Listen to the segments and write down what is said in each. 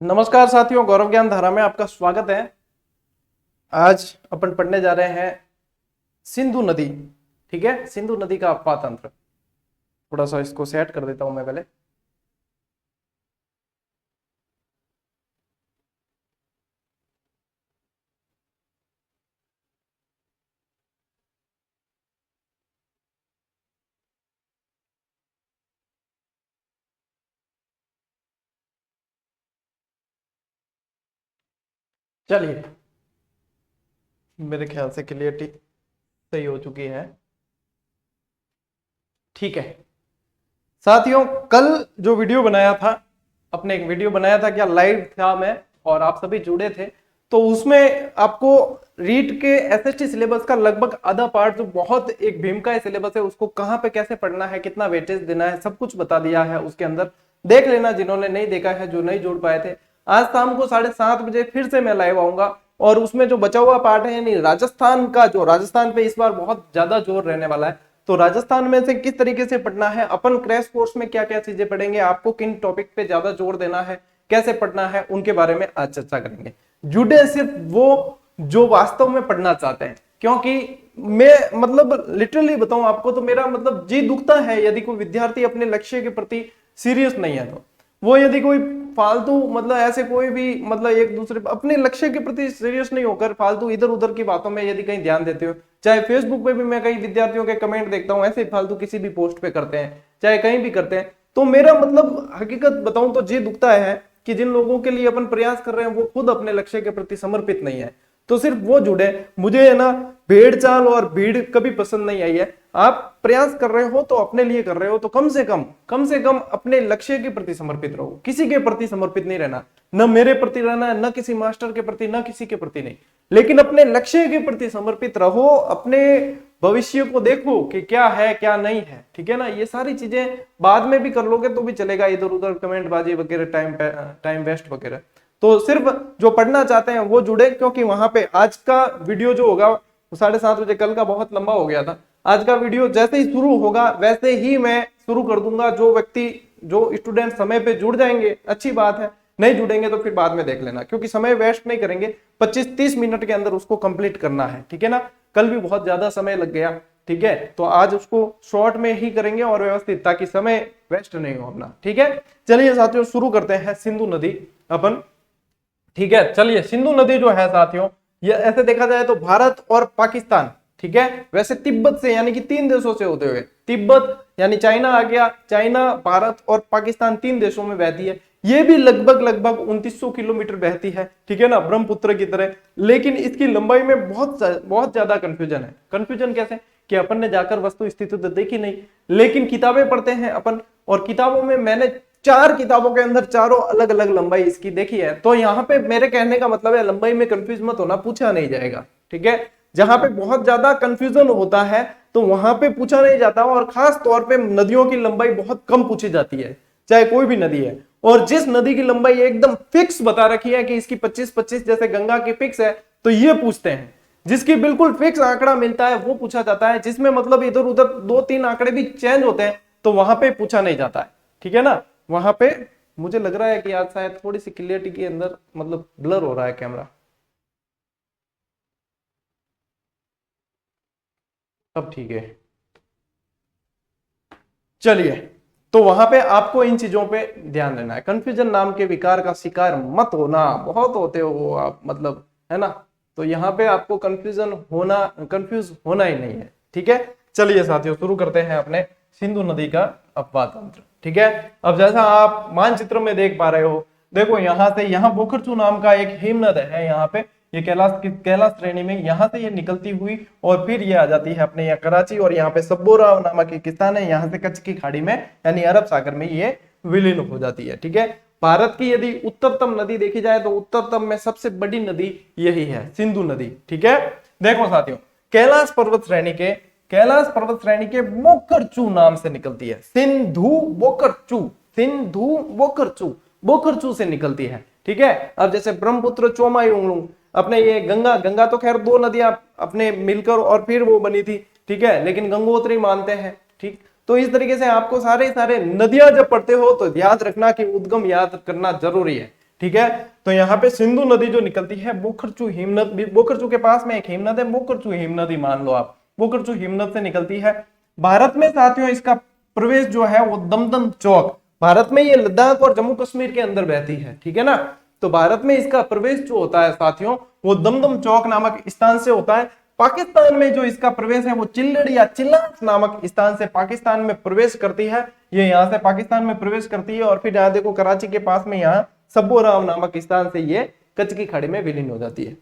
नमस्कार साथियों, गौरव ज्ञान धारा में आपका स्वागत है। आज अपन पढ़ने जा रहे हैं सिंधु नदी। ठीक है, सिंधु नदी का अपवाद तंत्र। थोड़ा सा इसको सेट कर देता हूं मैं पहले। चलिए, मेरे ख्याल से क्लियरिटी सही हो चुकी है। ठीक है साथियों, कल जो वीडियो बनाया था, अपने एक वीडियो बनाया था, क्या लाइव था मैं और आप सभी जुड़े थे। तो उसमें आपको रीट के एसएसटी सिलेबस का लगभग आधा पार्ट, जो बहुत एक भीम का सिलेबस है, उसको कहाँ पे कैसे पढ़ना है, कितना वेटेज देना है, सब कुछ बता दिया है। उसके अंदर देख लेना जिन्होंने नहीं देखा है, जो नहीं जुड़ पाए थे। आज शाम को 7:30 बजे फिर से मैं लाइव आऊंगा और उसमें जो बचा हुआ पार्ट है, यानी राजस्थान का, जो राजस्थान पे इस बार बहुत ज्यादा जोर रहने वाला है, तो राजस्थान में से किस तरीके से पढ़ना है, अपन क्रैश कोर्स में क्या क्या चीजें पढ़ेंगे, आपको किन टॉपिक पे ज्यादा जोर देना है, कैसे पढ़ना है, उनके बारे में आज चर्चा करेंगे। जुड़े सिर्फ वो जो वास्तव में पढ़ना चाहते हैं, क्योंकि मैं मतलब लिटरली बताऊं आपको तो मेरा मतलब जी दुखता है यदि कोई विद्यार्थी अपने लक्ष्य के प्रति सीरियस नहीं है। तो वो यदि कोई फालतू मतलब ऐसे कोई भी मतलब एक दूसरे अपने लक्ष्य के प्रति सीरियस नहीं होकर फालतू इधर उधर की बातों में यदि कहीं ध्यान देते हो, चाहे फेसबुक पे भी मैं कई विद्यार्थियों के कमेंट देखता हूं, ऐसे फालतू किसी भी पोस्ट पे करते हैं, चाहे कहीं भी करते हैं, तो मेरा मतलब हकीकत बताऊं तो जी दुखता है कि जिन लोगों के लिए अपन प्रयास कर रहे हैं वो खुद अपने लक्ष्य के प्रति समर्पित नहीं है। तो सिर्फ वो जुड़े। मुझे है ना भेड़ चाल और भीड़ कभी पसंद नहीं आई है। आप प्रयास कर रहे हो तो अपने लिए कर रहे हो, तो कम से कम अपने लक्ष्य के प्रति समर्पित रहो। किसी के प्रति समर्पित नहीं रहना, न मेरे प्रति रहना है, न किसी मास्टर के प्रति, न किसी के प्रति नहीं, लेकिन अपने लक्ष्य के प्रति समर्पित रहो। अपने भविष्य को देखो कि क्या है क्या नहीं है। ठीक है ना, ये सारी चीजें बाद में भी कर लोगे तो भी चलेगा, इधर उधर कमेंट बाजी वगैरह, टाइम वेस्ट वगैरह। तो सिर्फ जो पढ़ना चाहते हैं वो जुड़े, क्योंकि वहां पे आज का वीडियो जो होगा वो 7:30 बजे, कल का बहुत लंबा हो गया था। आज का वीडियो जैसे ही शुरू होगा वैसे ही मैं शुरू कर दूंगा। जो व्यक्ति, जो स्टूडेंट समय पे जुड़ जाएंगे अच्छी बात है, नहीं जुड़ेंगे तो फिर बाद में देख लेना, क्योंकि समय वेस्ट नहीं करेंगे। 25-30 मिनट के अंदर उसको कंप्लीट करना है। ठीक है ना, कल भी बहुत ज्यादा समय लग गया। ठीक है, तो आज उसको शॉर्ट में ही करेंगे और व्यवस्थित, ताकि समय वेस्ट नहीं हो अपना। ठीक है, चलिए साथियों शुरू करते हैं सिंधु नदी अपन। ठीक है, चलिए सिंधु नदी जो है साथियों, ये ऐसे देखा जाए तो भारत और पाकिस्तान, ठीक है, वैसे तिब्बत से यानी कि 3 देशों से होते हुए, तिब्बत यानी चाइना आ गया, चाइना, भारत और पाकिस्तान 3 देशों में बहती है। ये भी लगभग 2900 किलोमीटर बहती है। ठीक है ना, ब्रह्मपुत्र की तरह। लेकिन इसकी लंबाई में बहुत ज्यादा कंफ्यूजन है। कंफ्यूजन कैसे कि अपन ने जाकर वस्तु स्थिति तो देखी नहीं, लेकिन किताबें पढ़ते हैं अपन, और किताबों में मैंने 4 किताबों के अंदर चारों अलग अलग लंबाई इसकी देखी है। तो यहाँ पे मेरे कहने का मतलब है, लंबाई में कंफ्यूज मत होना, पूछा नहीं जाएगा। ठीक है, जहां पे बहुत ज्यादा कंफ्यूजन होता है तो वहां पे पूछा नहीं जाता, और खास तौर पे नदियों की लंबाई बहुत कम पूछी जाती है, चाहे कोई भी नदी है। और जिस नदी की लंबाई एकदम फिक्स बता रखी है कि इसकी 25-25, जैसे गंगा की फिक्स है, तो ये पूछते हैं। जिसकी बिल्कुल फिक्स आंकड़ा मिलता है वो पूछा जाता है। जिसमें मतलब इधर उधर 2-3 आंकड़े भी चेंज होते हैं तो वहां पे पूछा नहीं जाता है। ठीक है ना, वहां पे मुझे लग रहा है कि आज शायद थोड़ी सी क्लियरिटी के अंदर मतलब ब्लर हो रहा है कैमरा। अब ठीक है, चलिए। तो वहां पे आपको इन चीजों पे ध्यान देना है। कंफ्यूजन नाम के विकार का शिकार मत होना, बहुत होते हो आप, मतलब, है ना। तो यहाँ पे आपको कंफ्यूज होना ही नहीं है। ठीक है, चलिए साथियों शुरू करते हैं अपने सिंधु नदी का अपवाद तंत्र। ठीक है, अब जैसा आप मानचित्र में देख पा रहे हो, देखो यहाँ से, यहाँ बोखरचू नाम का एक हिमनद है यहाँ पे, ये कैलाश श्रेणी में यहाँ से ये निकलती हुई और फिर ये आ जाती है अपने यहाँ कराची, और यहाँ पे सब्बोरा नामक एक स्थान है, यहाँ से कच्छ की खाड़ी में यानी अरब सागर में ये विलीन हो जाती है। ठीक है, भारत की यदि उत्तरतम नदी देखी जाए तो उत्तरतम में सबसे बड़ी नदी यही है, सिंधु नदी। ठीक है, देखो साथियों, कैलाश पर्वत श्रेणी के बोखरचू नाम से निकलती है, सिंधु बोखरचू से निकलती है। ठीक है, अब जैसे ब्रह्मपुत्र, चोमायुंगलुंग, अपने ये गंगा, गंगा तो खैर 2 नदियां अपने मिलकर और फिर वो बनी थी। ठीक है, लेकिन गंगोत्री मानते हैं। ठीक, तो इस तरीके से आपको सारे नदियां जब पढ़ते हो तो याद रखना कि उद्गम याद करना जरूरी है। ठीक है। तो यहाँ पे सिंधु नदी जो निकलती है बोखरचू हिमनद, बोखरचू के पास में एक हिमनद है, बोखरचू हिमनद ही मान लो आप, बोखरचू हिमनद से निकलती है। भारत में साथियों इसका प्रवेश जो है वो दमदम चौक, भारत में ये लद्दाख और जम्मू कश्मीर के अंदर बहती है, ठीक है ना। तो भारत में इसका प्रवेश जो होता है साथियों वो दमदम चौक नामक स्थान से होता है। पाकिस्तान में जो इसका प्रवेश है वो चिल्लड़ या चिल्लाट नामक स्थान से पाकिस्तान में प्रवेश करती है। ये यहाँ से पाकिस्तान में प्रवेश करती है और फिर यहाँ देखो कराची के पास में यहाँ सब्बोराम नामक स्थान से ये कच्छ की खाड़ी में विलीन हो जाती है,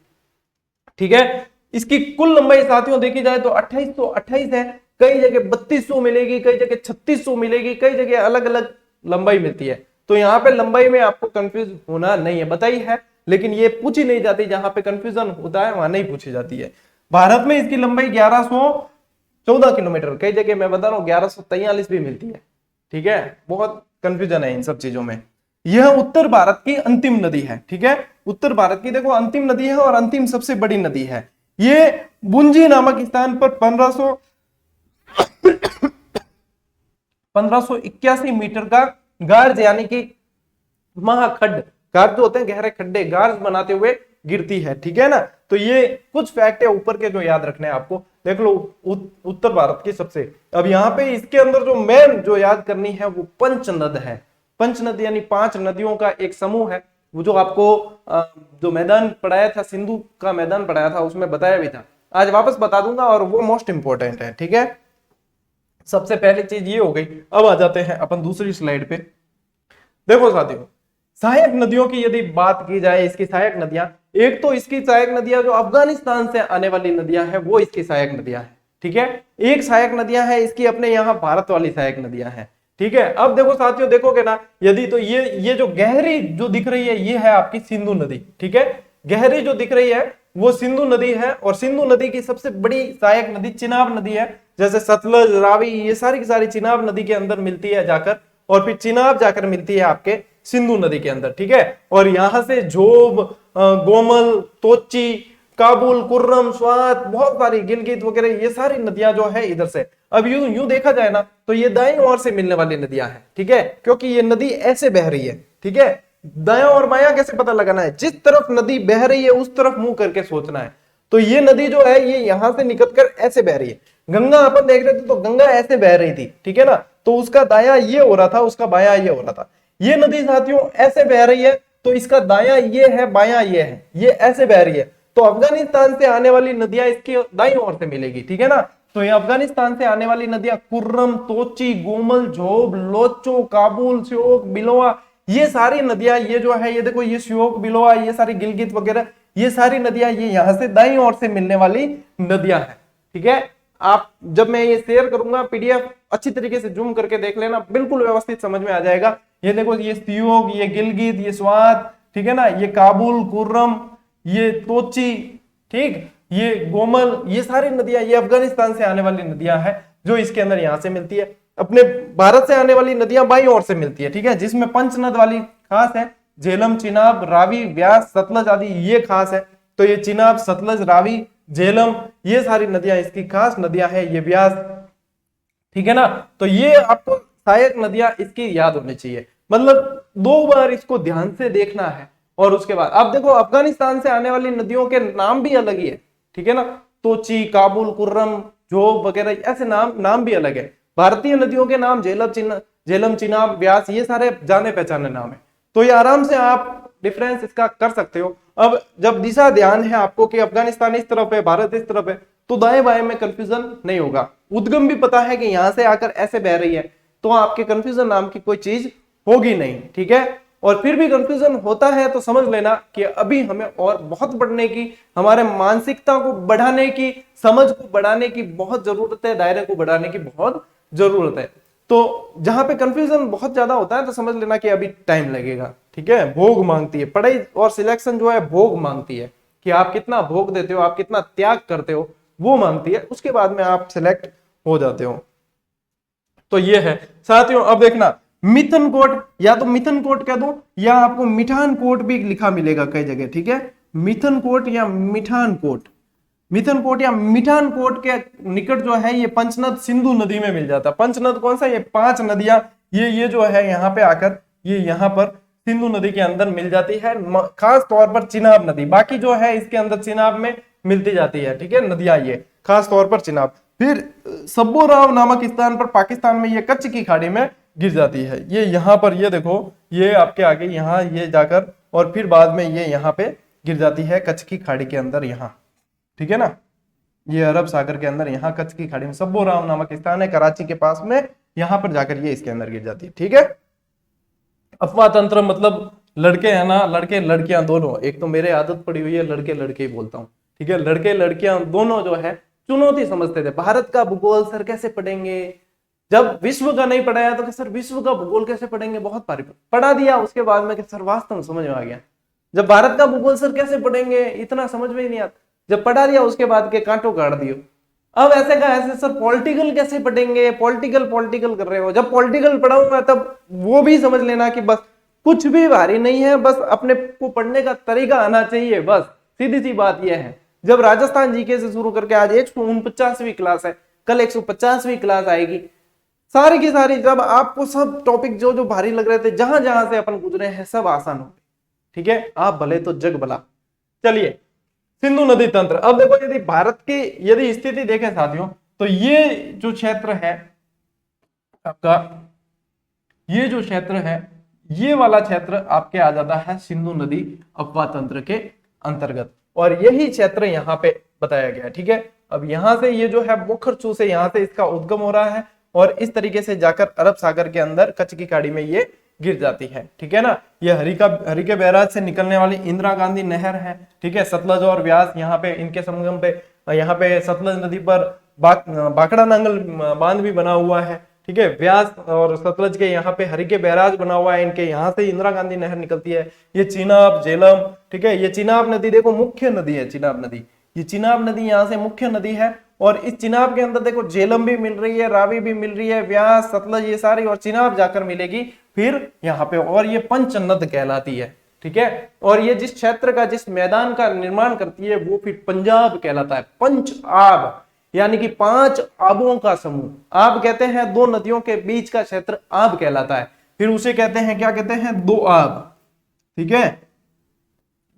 ठीक है। इसकी कुल लंबाई साथियों देखी जाए तो 2828 है, कई जगह 3200 मिलेगी, कई जगह 3600 मिलेगी, कई जगह अलग अलग लंबाई मिलती है। तो यहाँ पे लंबाई में आपको कंफ्यूज होना नहीं है, बताई है, लेकिन ये पूछी नहीं जाती, जहां पे कंफ्यूजन होता है वहां नहीं पूछी जाती है। भारत में इसकी लंबाई 1114 किलोमीटर, कई जगह मैं बता रहा हूँ 1143 भी मिलती है, ठीक है। बहुत कंफ्यूजन है इन सब चीजों में। यह उत्तर भारत की अंतिम नदी है, ठीक है। उत्तर भारत की देखो अंतिम नदी है और अंतिम सबसे बड़ी नदी है। ये बुंजी नामक स्थान पर 1581 मीटर का गार्ज यानी कि महाखड्ड, गार्ज जो होते हैं गहरे खड्डे, गार्ज बनाते हुए गिरती है, ठीक है ना। तो ये कुछ फैक्ट है ऊपर के जो याद रखने हैं आपको, देख लो उत्तर भारत की सबसे। अब यहाँ पे इसके अंदर जो मेन जो याद करनी है वो पंचनद है। पंचनद यानी 5 नदियों का एक समूह है। वो जो आपको जो मैदान पढ़ाया था, सिंधु का मैदान पढ़ाया था, उसमें बताया भी था, आज वापस बता दूंगा और वो मोस्ट इंपॉर्टेंट है, ठीक है। सबसे पहली चीज ये हो गई। अब आ जाते हैं अपन दूसरी स्लाइड पे। देखो साथियों, सहायक नदियों की यदि बात की जाए, इसकी सहायक नदियां, एक तो इसकी सहायक नदियां जो अफगानिस्तान से आने वाली नदियां हैं वो इसकी सहायक नदियां हैं, ठीक है। एक सहायक नदियां हैं इसकी अपने यहाँ भारत वाली सहायक नदियां हैं, ठीक है। अब देखो साथियों, देखोगे ना यदि, तो ये जो गहरी जो दिख रही है ये है आपकी सिंधु नदी, ठीक है। गहरी जो दिख रही है वो सिंधु नदी है और सिंधु नदी की सबसे बड़ी सहायक नदी चिनाब नदी है। जैसे सतलज, रावी, ये सारी की सारी चिनाब नदी के अंदर मिलती है जाकर, और फिर चिनाब जाकर मिलती है आपके सिंधु नदी के अंदर, ठीक है। और यहां से झोब, गोमल, तोची, काबुल, कुर्रम, स्वात, बहुत सारी गिलगित वगैरह ये सारी नदियां जो है इधर से। अब यूं देखा जाए ना तो ये दाईं ओर से मिलने वाली नदियां हैं, ठीक है, क्योंकि ये नदी ऐसे बह रही है, ठीक है। दायां और बायां कैसे पता लगाना है, जिस तरफ नदी बह रही है उस तरफ मुंह करके सोचना है। तो ये नदी जो है ये यहां से निकलकर ऐसे बह रही है। गंगा अपन देख रहे थे तो गंगा ऐसे बह रही थी, ठीक है ना, तो उसका दायां ये हो रहा था, उसका बायां ये हो रहा था। ये नदी साथियों ऐसे बह रही है तो इसका दायां ये है, बायां ये है, ये ऐसे बह रही है। तो अफगानिस्तान से आने वाली नदियां इसकी दाईं ओर से मिलेगी, ठीक है ना। तो ये अफगानिस्तान से आने वाली नदियां कुर्रम, तोची, गोमल, झोब, लोचो, काबुल, श्योक, बिलोआ, ये सारी नदियां, ये जो है ये देखो, ये श्योक, बिलोआ, ये सारी गिलगित वगैरह, ये सारी नदियां ये यहां से दाईं ओर से मिलने वाली नदियां हैं, ठीक है। आप जब मैं ये शेयर करूंगा पीडीएफ अच्छी तरीके से जूम करके देख लेना, बिल्कुल व्यवस्थित समझ में आ जाएगा। ये देखो, ये श्योक, ये गिलगित, ये स्वात, ठीक है ना, ये काबुल, कुर्रम, ये तोची, ठीक, ये गोमल, ये सारी नदियां ये अफगानिस्तान से आने वाली नदियां हैं जो इसके अंदर यहां से मिलती है। अपने भारत से आने वाली नदियां बाईं ओर से मिलती है, ठीक है, जिसमें पंचनद वाली खास है, झेलम, चिनाब, रावी, व्यास, सतलज आदि ये खास है। तो ये चिनाब, सतलज, रावी, झेलम, ये सारी नदियां इसकी खास नदियां है, ये व्यास, ठीक है ना। तो ये आपको सहायक नदियां इसकी याद होनी चाहिए, मतलब 2 बार इसको ध्यान से देखना है। और उसके बाद अब देखो, अफगानिस्तान से आने वाली नदियों के नाम भी अलग ही है, ठीक है ना, तोची, काबुल, कुर्रम, जोब वगैरह ऐसे नाम भी अलग है। भारतीय नदियों के नाम झेलम, चिनाब, व्यास, ये सारे जाने पहचाने नाम है। तो ये आराम से आप डिफरेंस इसका कर सकते हो। अब जब दिशा ध्यान है आपको कि अफगानिस्तान इस तरफ है, भारत इस तरफ है, तो दाएं बाएं में कंफ्यूजन नहीं होगा। उद्गम भी पता है कि यहां से आकर ऐसे बह रही है, तो आपके कंफ्यूजन नाम की कोई चीज होगी नहीं, ठीक है। और फिर भी कंफ्यूजन होता है तो समझ लेना कि अभी हमें और बहुत बढ़ने की, हमारे मानसिकता को बढ़ाने की, समझ को बढ़ाने की बहुत जरूरत है, दायरे को बढ़ाने की बहुत जरूरत है। तो जहां पे कंफ्यूजन बहुत ज्यादा होता है तो समझ लेना कि अभी टाइम लगेगा, ठीक है। भोग मांगती है पढ़ाई और सिलेक्शन जो है, भोग मांगती है कि आप कितना भोग देते हो, आप कितना त्याग करते हो, वो मांगती है। उसके बाद में आप सिलेक्ट हो जाते हो। तो ये है साथियों। अब देखना, मिथन कोट, या तो मिथन कोट कह दो या आपको मिठान कोट भी लिखा मिलेगा कई जगह, ठीक है। मिथन कोट या मिठान कोट, मिथन कोट या मिठान कोट के निकट जो है ये पंचनद सिंधु नदी में मिल जाता है। पंचनद कौन सा, ये 5 नदियां ये जो है यहाँ पे आकर ये यहाँ पर सिंधु नदी के अंदर मिल जाती है, खास तौर पर चिनाब नदी, बाकी जो है इसके अंदर चिनाब में मिलती जाती है, ठीक है, नदियां ये खास तौर पर चिनाब। फिर सब्बोराव नामक स्थान पर पाकिस्तान में ये कच्छ की खाड़ी में गिर जाती है। ये यहाँ पर ये देखो, ये आपके आगे यहाँ ये जाकर और फिर बाद में ये यहाँ पे गिर जाती है कच्छ की खाड़ी के अंदर यहाँ, ठीक है ना, ये अरब सागर के अंदर यहाँ कच्छ की खाड़ी में सब्बोराव नामक स्थान है कराची के पास में, यहाँ पर जाकर ये इसके अंदर गिर जाती है, ठीक है। अफवाह तंत्र मतलब लड़के हैं ना, लड़के लड़कियां दोनों, एक तो मेरे आदत पड़ी हुई है लड़के लड़के ही बोलता हूँ, ठीक है, लड़के लड़कियां दोनों जो है चुनौती समझते थे। भारत का भूगोल सर कैसे पढ़ेंगे, जब विश्व का नहीं पढ़ाया तो सर विश्व का भूगोल कैसे पढ़ेंगे, बहुत भारी पढ़ा दिया, उसके बाद में सर वास्तव में समझ में आ गया। जब भारत का भूगोल सर कैसे पढ़ेंगे, इतना समझ में ही नहीं आता, जब पढ़ा दिया उसके बाद के कांटों काट दियो। अब ऐसे का ऐसे सर पॉलिटिकल कैसे पढ़ेंगे, पॉलिटिकल पॉलिटिकल कर रहे हो, जब पॉलिटिकल पढ़ाऊंगा तब वो भी समझ लेना कि बस कुछ भी भारी नहीं है, बस अपने को पढ़ने का तरीका आना चाहिए, बस सीधी सी बात यह है। जब राजस्थान जीके से शुरू करके आज 149वीं क्लास है, कल 150वीं क्लास आएगी, सारी की सारी, जब आपको सब टॉपिक जो जो भारी लग रहे थे, जहां जहां से अपन गुजरे हैं, सब आसान हो, ठीक है, आप भले तो जग भला। चलिए सिंधु नदी तंत्र, अब देखो यदि भारत की यदि स्थिति देखें साथियों, तो ये जो क्षेत्र है आपका, ये जो क्षेत्र है, ये वाला क्षेत्र आपके आ जाता है सिंधु नदी अपवाह तंत्र के अंतर्गत, और यही क्षेत्र यहाँ पे बताया गया, ठीक है। अब यहाँ से ये जो है मुखरचू से यहाँ से इसका उद्गम हो रहा है और इस तरीके से जाकर अरब सागर के अंदर कच्छ की खाड़ी में ये गिर जाती है, ठीक है ना। ये हरिके बैराज से निकलने वाली इंदिरा गांधी नहर है, ठीक है, सतलज और व्यास यहाँ पे इनके संगम पे, यहाँ पे सतलज नदी पर बाकड़ा नांगल बांध भी बना हुआ है, ठीक है, व्यास और सतलज के यहाँ पे हरिके बैराज बना हुआ है, इनके यहाँ से इंदिरा गांधी नहर निकलती है। ये चिनाब झेलम, ठीक है, ये चिनाब नदी देखो मुख्य नदी है, चिनाब नदी, ये चिनाब नदी यहाँ से मुख्य नदी है, और इस चिनाब के अंदर देखो झेलम भी मिल रही है, रावी भी मिल रही है, व्यास सतलज ये सारी, और चिनाब जाकर मिलेगी फिर यहाँ पे, और ये पंचनद कहलाती है, ठीक है। और ये जिस क्षेत्र का जिस मैदान का निर्माण करती है वो फिर पंजाब कहलाता है। पंच आब यानी कि 5 आबों का समूह, आब कहते हैं 2 नदियों के बीच का क्षेत्र आब कहलाता है, फिर उसे कहते हैं क्या कहते हैं 2 आब, ठीक है,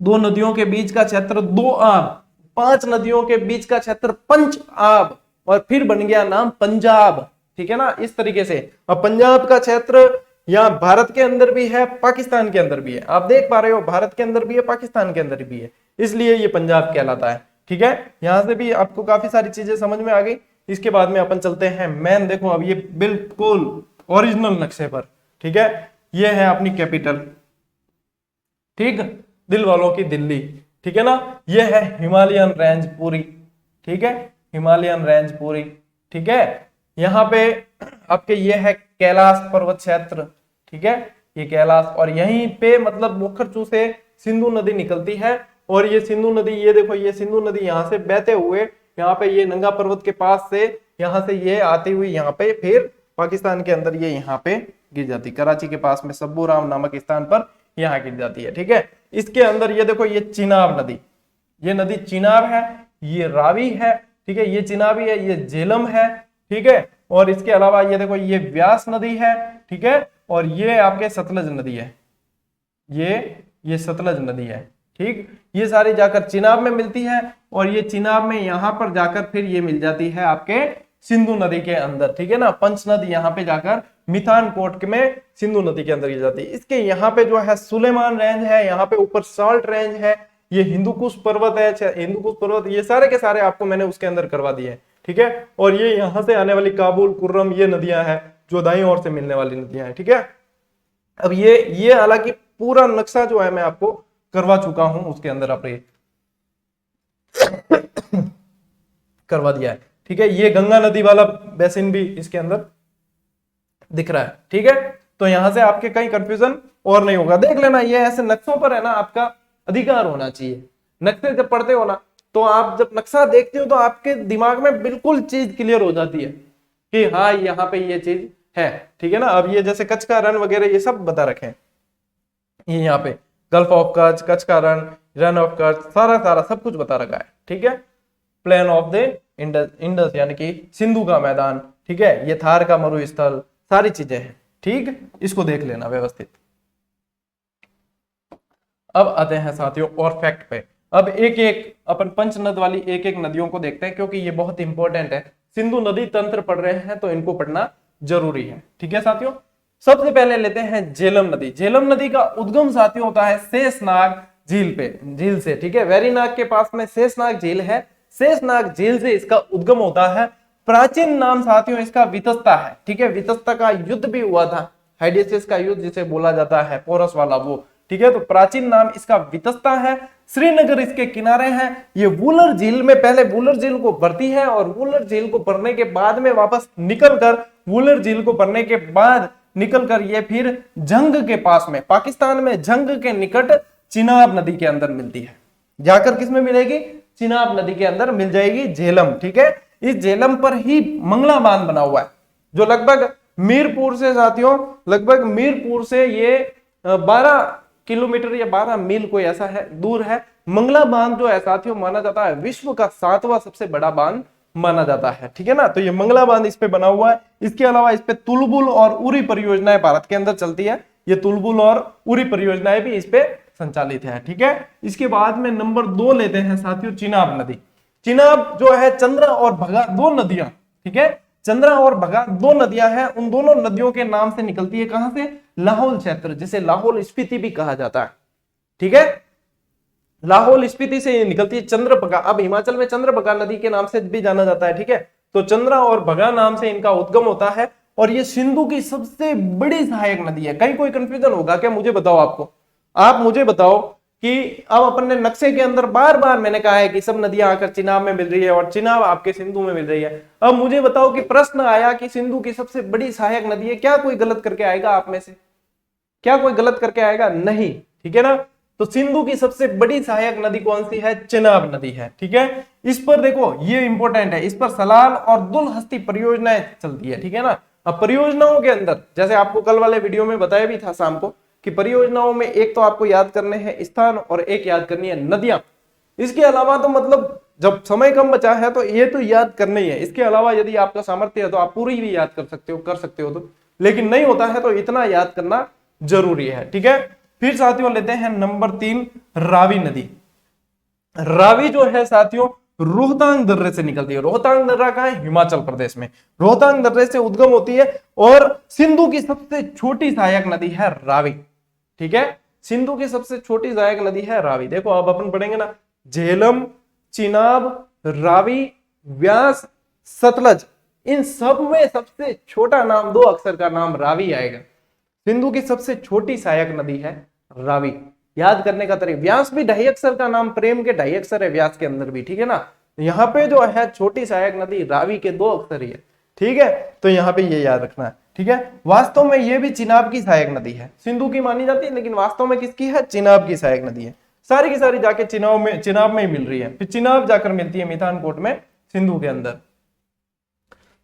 2 नदियों के बीच का क्षेत्र 2 आब, 5 नदियों के बीच का क्षेत्र पंच आब, और फिर बन गया नाम पंजाब, ठीक है ना, इस तरीके से। अब पंजाब का क्षेत्र यहाँ भारत के अंदर भी है, पाकिस्तान के अंदर भी है, आप देख पा रहे हो, भारत के अंदर भी है, पाकिस्तान के अंदर भी है, इसलिए ये पंजाब कहलाता है, ठीक है। यहां से भी आपको काफी सारी चीजें समझ में आ गई। इसके बाद में अपन चलते हैं मैन, देखो अब ये बिल्कुल ओरिजिनल नक्शे पर, ठीक है, ये है अपनी कैपिटल, ठीक, दिल वालों की दिल्ली, ठीक है ना, ये है हिमालयन रेंज पूरी, ठीक है, हिमालयन रेंज पूरी, ठीक है। यहाँ पे आपके ये है कैलाश पर्वत क्षेत्र, ठीक है, ये कैलाश, और यहीं पे मतलब मुखरचू से सिंधु नदी निकलती है, और ये सिंधु नदी, ये देखो ये सिंधु नदी यहाँ से बहते हुए यहाँ पे ये नंगा पर्वत के पास से यहाँ से ये आती हुई यहाँ पे फिर पाकिस्तान के अंदर ये यहाँ पे गिर जाती, कराची के पास में सब्बोराम नामक स्थान पर यहाँ गिर जाती है, ठीक है। इसके अंदर ये देखो ये चिनाब नदी, ये नदी चिनाब है, ये रावी है, ठीक है, ये चिनाबी है, ये झेलम है, ठीक है, और इसके अलावा ये देखो ये व्यास नदी है, ठीक है, और ये आपके सतलज नदी है, ये सतलज नदी है, ठीक, ये सारी जाकर चिनाब में मिलती है, और ये चिनाब में यहाँ पर जाकर फिर ये मिल जाती है आपके सिंधु नदी के अंदर, ठीक है ना। पंचनद यहाँ पे जाकर मिठानकोट में सिंधु नदी के अंदर गिर जाती है। इसके यहाँ पे जो है सुलेमान रेंज है, यहाँ पे ऊपर साल्ट रेंज है, ये हिंदुकुश पर्वत है, हिंदुकुश पर्वत, ये सारे के सारे आपको मैंने उसके अंदर करवा दिए हैं, ठीक है। और ये यहाँ से आने वाली काबुल कुर्रम ये नदियां हैं जो दाईं ओर से मिलने वाली नदियां हैं, ठीक है। अब ये हालांकि पूरा नक्शा जो है मैं आपको करवा चुका हूं, उसके अंदर आपने करवा दिया है, ठीक है। ये गंगा नदी वाला बेसिन भी इसके अंदर दिख रहा है, ठीक है। तो यहां से आपके कहीं कंफ्यूजन और नहीं होगा, देख लेना, ये ऐसे नक्शों पर है ना आपका अधिकार होना चाहिए। नक्शे जब पढ़ते हो ना तो आप जब नक्शा देखते हो तो आपके दिमाग में बिल्कुल चीज क्लियर हो जाती है कि हाँ यहाँ पे ये चीज है, ठीक है ना। अब ये जैसे कच्छ का रण वगैरह ये सब बता रखे हैं, ये यहाँ पे गल्फ ऑफ कच्छ, कच्छ का रन ऑफ कच्छ, सारा सब कुछ बता रखा है, ठीक है। प्लेन ऑफ द इंडस यानी कि सिंधु का मैदान, ठीक है, ये थार का मरुस्थल, सारी चीजें हैं, ठीक, इसको देख लेना व्यवस्थित। अब आते हैं साथियों और फैक्ट पे। अब एक एक अपन पंचनद वाली एक एक नदियों को देखते हैं, क्योंकि ये बहुत इंपॉर्टेंट है। सिंधु नदी तंत्र पढ़ रहे हैं तो इनको पढ़ना जरूरी है। ठीक है साथियों, सबसे पहले लेते हैं झेलम नदी। झेलम नदी का उद्गम साथियों होता है शेषनाग झील से। ठीक है, वेरीनाग के पास में शेषनाग झील है, शेषनाग झील से इसका उद्गम होता है। प्राचीन नाम साथियों इसका वितस्ता है। ठीक है, वितस्ता का युद्ध भी हुआ था, हाइडेसियस का युद्ध जिसे बोला जाता है, पोरस वाला वो। ठीक है, तो प्राचीन नाम इसका वितस्ता है। श्रीनगर इसके किनारे है। ये वूलर झील में पहले वूलर झील को भरती है और वूलर झील को भरने के बाद में वापस निकलकर वूलर झील को भरने के बाद निकलकर ये फिर जंग के पास में पाकिस्तान में जंग के निकट चिनाब नदी के अंदर मिलती है। जाकर किसमें मिलेगी? चिनाब नदी के अंदर मिल जाएगी झेलम। ठीक है, इस झेलम पर ही मंगला बांध बना हुआ है, जो लगभग मीरपुर से साथियों लगभग मीरपुर से ये 12 किलोमीटर या 12 मील कोई ऐसा है दूर है। मंगला बांध जो है साथियों माना जाता है विश्व का 7वां सबसे बड़ा बांध माना जाता है। ठीक है ना, तो ये मंगला बांध इस पे बना हुआ है। इसके अलावा इस पे तुलबुल और उरी परियोजनाएं भारत के अंदर चलती है। ये तुलबुल और उरी परियोजनाएं भी इस पे संचालित है। ठीक है, इसके बाद में नंबर 2 लेते हैं साथियों चिनाब नदी। चिनाब जो है चंद्रा और भगा दो नदियां, ठीक है, चंद्रा और भगा दो नदियां हैं। उन दोनों नदियों के नाम से निकलती है। कहां से? लाहौल क्षेत्र, जिसे लाहौल स्पीति भी कहा जाता है। ठीक है, लाहौल स्पीति से निकलती है चंद्रभगा। अब हिमाचल में चंद्रभगा नदी के नाम से भी जाना जाता है। ठीक है, तो चंद्रा और भगा नाम से इनका उद्गम होता है और ये सिंधु की सबसे बड़ी सहायक नदी है। कहीं कोई कंफ्यूजन होगा क्या? मुझे बताओ, आप मुझे बताओ कि अब अपन ने नक्शे के अंदर बार बार मैंने कहा है कि सब नदियां आकर चिनाब में मिल रही है और चिनाब आपके सिंधु में मिल रही है। अब मुझे बताओ कि प्रश्न आया कि सिंधु की सबसे बड़ी सहायक नदी है, क्या कोई गलत करके आएगा आप में से? क्या कोई गलत करके आएगा? नहीं। ठीक है ना, तो सिंधु की सबसे बड़ी सहायक नदी कौन सी है? चिनाब नदी है। ठीक है, इस पर देखो ये इंपॉर्टेंट है, इस पर सलाल और दुलहस्ती परियोजनाएं चलती है। ठीक है ना, अब परियोजनाओं के अंदर जैसे आपको कल वाले वीडियो में बताया भी था शाम को कि परियोजनाओं में एक तो आपको याद करने हैं स्थान और एक याद करनी है नदियां। इसके अलावा तो मतलब जब समय कम बचा है तो ये तो याद करना ही है। इसके अलावा यदि आपका सामर्थ्य है तो आप पूरी भी याद कर सकते हो तो, लेकिन नहीं होता है तो इतना याद करना जरूरी है। ठीक है, फिर साथियों लेते हैं नंबर 3 रावी नदी। रावी जो है साथियों रोहतांग दर्रे से निकलती है। रोहतांग दर्रा कहां है? हिमाचल प्रदेश में। रोहतांग दर्रे से उद्गम होती है और सिंधु की सबसे छोटी सहायक नदी है रावी। ठीक है, सिंधु की सबसे छोटी सहायक नदी है रावी। देखो अब अपन पढ़ेंगे ना, झेलम, चिनाब, रावी, व्यास, सतलज, इन सब में सबसे छोटा नाम 2 अक्षर का नाम रावी आएगा। सिंधु की सबसे छोटी सहायक नदी है रावी। याद करने का तरीका, व्यास भी 2.5 अक्षर का नाम, प्रेम के 2.5 अक्षर है व्यास के अंदर भी। ठीक है ना, यहाँ पे जो है छोटी सहायक नदी रावी के 2 अक्षर ही है। ठीक है, तो यहाँ पे ये याद रखना है। ठीक है, वास्तव में ये भी चिनाब की सहायक नदी है। सिंधु की मानी जाती है लेकिन वास्तव में किसकी है? चिनाब की सहायक नदी है। सारी की सारी जाके चिनाब में ही मिल रही है। फिर चिनाब जाकर मिलती है मिठानकोट में सिंधु के अंदर।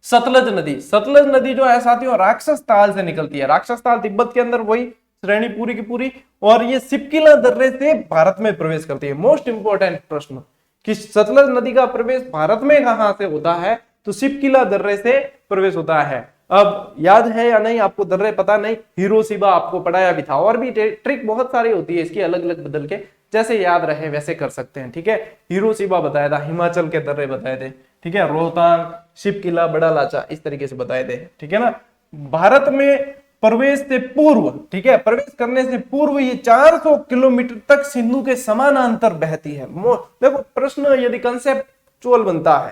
सतलज नदी, सतलज नदी जो है साथियों राक्षस ताल से निकलती है। राक्षस ताल तिब्बत के अंदर वही श्रेणी पूरी की पूरी, और ये सिपकिला दर्रे से भारत में प्रवेश करती है। मोस्ट इंपोर्टेंट प्रश्न कि सतलज नदी का प्रवेश भारत में कहां से होता है? तो सिपकिला दर्रे से प्रवेश होता है। अब याद है या नहीं आपको दर्रे? पता नहीं, हिरोशिमा आपको पढ़ाया भी था। और भी ट्रिक बहुत सारी होती है इसकी, अलग अलग बदल के जैसे याद रहे वैसे कर सकते हैं। ठीक है, हिरोशिमा बताया था, हिमाचल के दर्रे बताए थे। ठीक है, रोहतांग, शिवकिला, बड़ा लाचा, इस तरीके से बताए थे। ठीक है ना, भारत में प्रवेश से पूर्व, ठीक है, प्रवेश करने से पूर्व ये 400 किलोमीटर तक सिंधु के समानांतर बहती है। देखो प्रश्न यदि कंसेप्चुअल बनता है,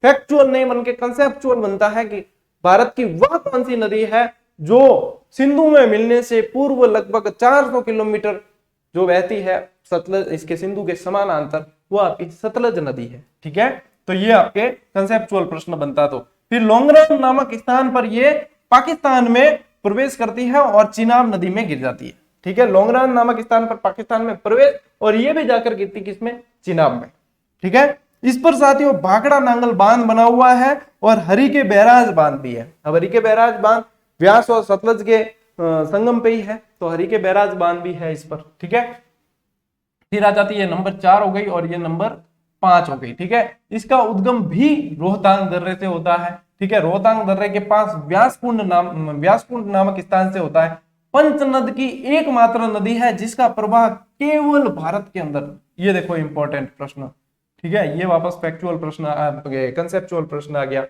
फैक्चुअल नहीं बन के कंसेप्चुअल बनता है कि भारत की वह कौन सी नदी है जो सिंधु में मिलने से पूर्व लगभग 400 किलोमीटर जो बहती है सतलज, इसके सिंधु के समानांतर, वो आपकी सतलज नदी है। ठीक है, तो ये आपके कंसेप्चुअल प्रश्न बनता। तो फिर लोंगरान नामक स्थान पर ये पाकिस्तान में प्रवेश करती है और चिनाब नदी में गिर जाती है। ठीक है, लोंगरान नामक स्थान पर पाकिस्तान में प्रवेश, और ये भी जाकर गिरती किसमें? चिनाब में। ठीक है, इस पर साथियों भाखड़ा नांगल बांध बना हुआ है और हरि के बैराज बांध भी है। अब हरि के बैराज बांध व्यास और सतलज के संगम पे ही है, तो हरि के बैराज बांध भी है इस पर। ठीक है, फिर आ जाती है नंबर 4 हो गई और ये नंबर 5 हो गई। ठीक है, इसका उद्गम भी रोहतांग दर्रे से होता है। ठीक है, रोहतांग दर्रे के पास व्यासकुंड नामक स्थान से होता है। पंचनद की एकमात्र नदी है जिसका प्रवाह केवल भारत के अंदर। ये देखो इंपॉर्टेंट प्रश्न, ठीक है, ये वापस फैक्चुअल प्रश्न, कंसेप्चुअल प्रश्न आ गया।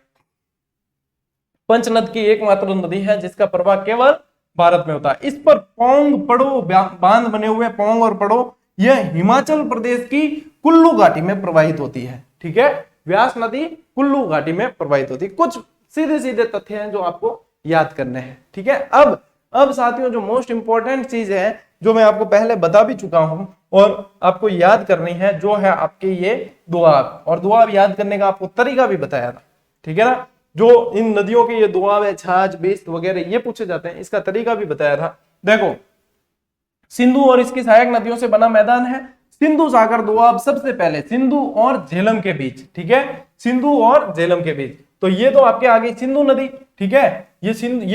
पंचनद की एकमात्र नदी है जिसका प्रवाह केवल भारत में होता है। इस पर पोंग पड़ो बांध बने हुए, पोंग और पड़ो, यह हिमाचल प्रदेश की कुल्लू घाटी में प्रवाहित होती है, ठीक है। व्यास नदी कुल्लू घाटी में प्रवाहित होती है। कुछ सीधे सीधे तथ्य हैं जो आपको याद करने हैं, ठीक है। अब साथियों जो मोस्ट इंपॉर्टेंट चीज है जो मैं आपको पहले बता भी चुका हूं और आपको याद करनी है, जो है आपके ये दुआब, और दुआब याद करने का आपको तरीका भी बताया था, ठीक है ना। जो इन नदियों के ये दुआब है, छाछ, बेस्त वगैरह ये पूछे जाते हैं, इसका तरीका भी बताया था। देखो, सिंधु और इसकी सहायक नदियों से बना मैदान है। सिंधु सागर दोआब सबसे पहले सिंधु और झेलम के बीच, ठीक है, सिंधु और झेलम के बीच। तो ये तो आपके आगे सिंधु नदी, ठीक है, ये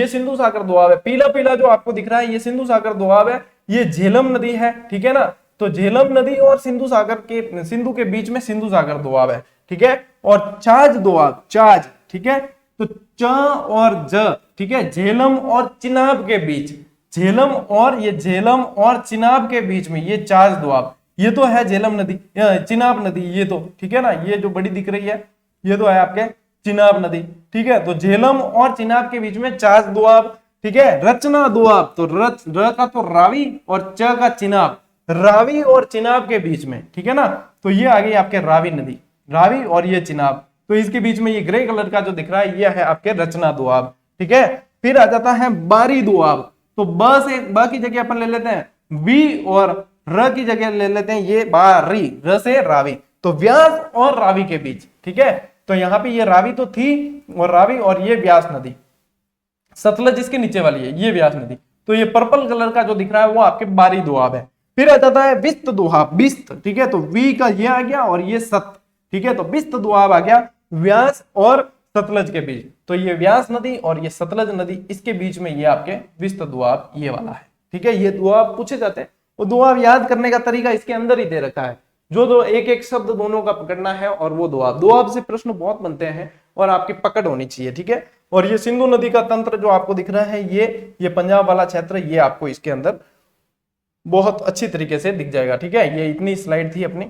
सिंधु सागर दोआब है। पीला पीला जो आपको दिख रहा है ये सिंधु सागर दोआब है, ये झेलम नदी है, ठीक है ना। तो झेलम नदी और सिंधु के बीच में सिंधु सागर दोआब है, ठीक है। और चाज दोआब, चाज, ठीक है, तो च और ज, ठीक है, झेलम और चिनाब के बीच, झेलम और चिनाब के बीच में ये चाज दोआब, ये तो है झेलम नदी, चिनाब नदी, ये तो ठीक है ना, ये जो बड़ी दिख रही है ये तो है आपके चिनाब नदी, ठीक है। तो झेलम और चिनाब के बीच में चाज दोआब, ठीक है। रचना दोआब, तो र का तो रावी और च का चिनाब, रावी और चिनाब के बीच में, ठीक है ना। तो ये आ गई आपके रावी नदी, रावी और ये चिनाब, तो इसके बीच में ये ग्रे कलर का जो दिख रहा है ये है आपके रचना दोआब, ठीक है। फिर आ जाता है बारी दोआब, तो ब की जगह अपन ले लेते हैं बी और र की जगह ले लेते हैं ये बारी, र से रावी, तो व्यास और रावी के बीच, ठीक है। तो यहाँ पे ये रावी तो थी और रावी, और ये व्यास नदी, सतलज इसके नीचे वाली है, ये व्यास नदी। तो ये पर्पल कलर का जो दिख रहा है वो आपके बारी दोआब है। फिर आ जाता है बिस्त दोआब, बिस्त, ठीक है, तो वी का ये आ गया और ये सत, ठीक है, तो बिस्त दोआब आ गया व्यास और सतलज के बीच। तो ये व्यास नदी और ये सतलज नदी, इसके बीच में ये आपके बिस्त दोआब ये वाला है, ठीक है। ये दोआब पूछे जाते हैं, वो दोआब याद करने का तरीका इसके अंदर ही दे रखा है, जो दो एक एक शब्द दोनों का पकड़ना है, और वो दोआब से प्रश्न बहुत बनते हैं और आपकी पकड़ होनी चाहिए, ठीक है। और ये सिंधु नदी का तंत्र जो आपको दिख रहा है, ये पंजाब वाला क्षेत्र, ये आपको इसके अंदर बहुत अच्छी तरीके से दिख जाएगा, ठीक है। ये इतनी स्लाइड थी अपनी।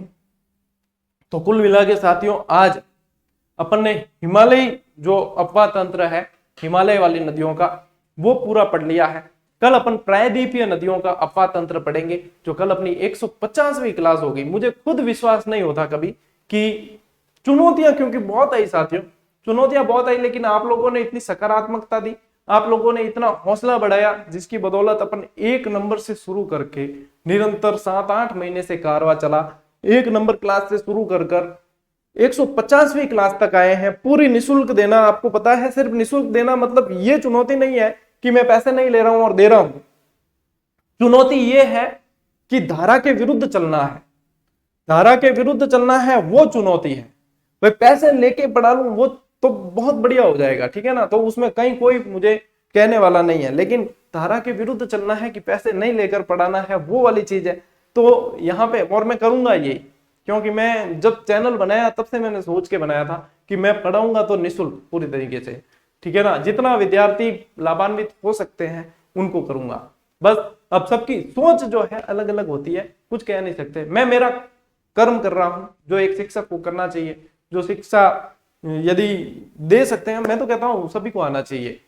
तो कुल मिला के साथियों आज अपन ने हिमालयी जो अफवाह तंत्र है, हिमालय वाली नदियों का, वो पूरा पढ़ लिया है। कल अपन प्रायद्वीपीय नदियों का अफवाह तंत्र पढ़ेंगे, जो कल अपनी 150वीं क्लास होगी। मुझे खुद विश्वास नहीं होता कभी कि चुनौतियां, क्योंकि बहुत आई साथियों, चुनौतियां बहुत आई, लेकिन आप लोगों ने इतनी सकारात्मकता दी, आप लोगों ने इतना हौसला बढ़ाया, जिसकी बदौलत अपन 1 नंबर से शुरू करके निरंतर 7-8 महीने से कारवा चला, 1 नंबर क्लास से शुरू कर 150वीं क्लास तक आए हैं। पूरी निःशुल्क देना, आपको पता है, सिर्फ निःशुल्क देना मतलब ये चुनौती नहीं है कि मैं पैसे नहीं ले रहा हूं और दे रहा हूं। चुनौती ये है कि धारा के विरुद्ध चलना है, धारा के विरुद्ध चलना है, वो चुनौती है। भाई पैसे लेके पढ़ा लूं वो तो बहुत बढ़िया हो जाएगा, ठीक है ना, तो उसमें कहीं कोई मुझे कहने वाला नहीं है, लेकिन धारा के विरुद्ध चलना है कि पैसे नहीं लेकर पढ़ाना है, वो वाली चीज है। तो यहाँ पे और मैं करूंगा ये, क्योंकि मैं जब चैनल बनाया तब से मैंने सोच के बनाया था कि मैं पढ़ाऊंगा तो निःशुल्क पूरी तरीके से, ठीक है ना, जितना विद्यार्थी लाभान्वित हो सकते हैं उनको करूंगा। बस अब सबकी सोच जो है अलग अलग होती है, कुछ कह नहीं सकते। मैं मेरा कर्म कर रहा हूं जो एक शिक्षक को करना चाहिए, जो शिक्षा यदि दे सकते हैं, मैं तो कहता हूं सभी को आना चाहिए।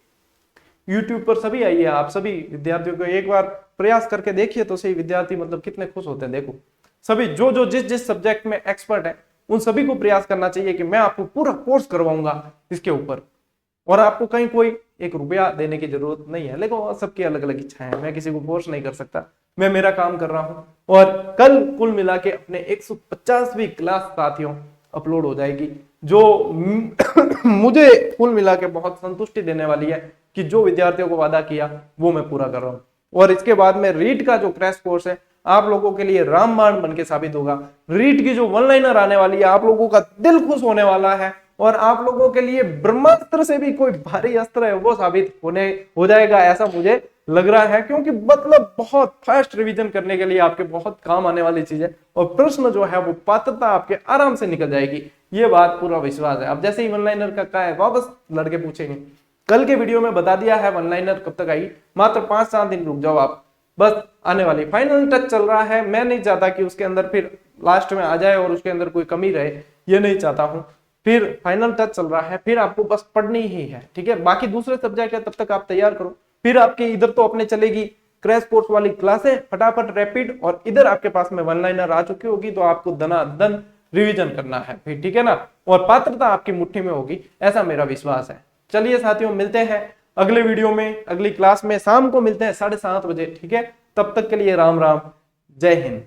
YouTube पर सभी आइए, आप सभी विद्यार्थियों को एक बार प्रयास करके देखिए तो सही, विद्यार्थी मतलब कितने खुश होते हैं। देखो सभी जो जिस सब्जेक्ट में एक्सपर्ट है उन सभी को प्रयास करना चाहिए कि मैं आपको पूरा कोर्स करवाऊंगा इसके ऊपर, और आपको कहीं कोई 1 रुपया देने की जरूरत नहीं है। लेकिन सबकी अलग अलग इच्छाएं हैं, मैं किसी को फोर्स नहीं कर सकता, मैं मेरा काम कर रहा हूं। और कल कुल मिला के अपने 150वीं क्लास साथियों अपलोड हो जाएगी, जो मुझे कुल मिला के बहुत संतुष्टि देने वाली है कि जो विद्यार्थियों को वादा किया वो मैं पूरा कर रहा हूं। और इसके बाद में रीट का जो क्रैश कोर्स है आप लोगों के लिए रामबाण बन के साबित होगा। रीट की जो 1 लाइनर आने वाली है, आप लोगों का दिल खुश होने वाला है, और आप लोगों के लिए ब्रह्मास्त्र से भी कोई भारी अस्त्र है वो साबित हो जाएगा, ऐसा मुझे लग रहा है। क्योंकि मतलब बहुत फास्ट रिवीजन करने के लिए आपके बहुत काम आने वाली चीज है, और प्रश्न जो है वो पात्रता आपके आराम से निकल जाएगी, ये बात पूरा विश्वास है। अब जैसे ही 1 लाइनर का है वापस लड़के पूछेंगे कल के वीडियो में बता दिया है वन लाइनर कब तक आएगी, मात्र 5-7 दिन रुक जाओ आप, बस आने वाली। फाइनल टच चल रहा है, मैं नहीं चाहता कि उसके अंदर फिर लास्ट में आ जाए और उसके अंदर कोई कमी रहे, ये नहीं चाहता हूं। फिर फाइनल टच चल रहा है, फिर आपको बस पढ़नी ही है, ठीक है। बाकी दूसरे सब्जेक्ट है तब तक आप तैयार करो। फिर आपके इधर तो अपने चलेगी क्रैश कोर्स वाली क्लासें फटाफट रैपिड, और इधर आपके पास में वन लाइनर आ चुकी होगी, तो आपको दनादन रिवीजन करना है फिर, ठीक है ना। और पात्रता आपकी मुट्ठी में होगी, ऐसा मेरा विश्वास है। चलिए साथियों, मिलते हैं अगले वीडियो में, अगली क्लास में, शाम को मिलते हैं 7:30 बजे, ठीक है। तब तक के लिए राम राम, जय हिंद।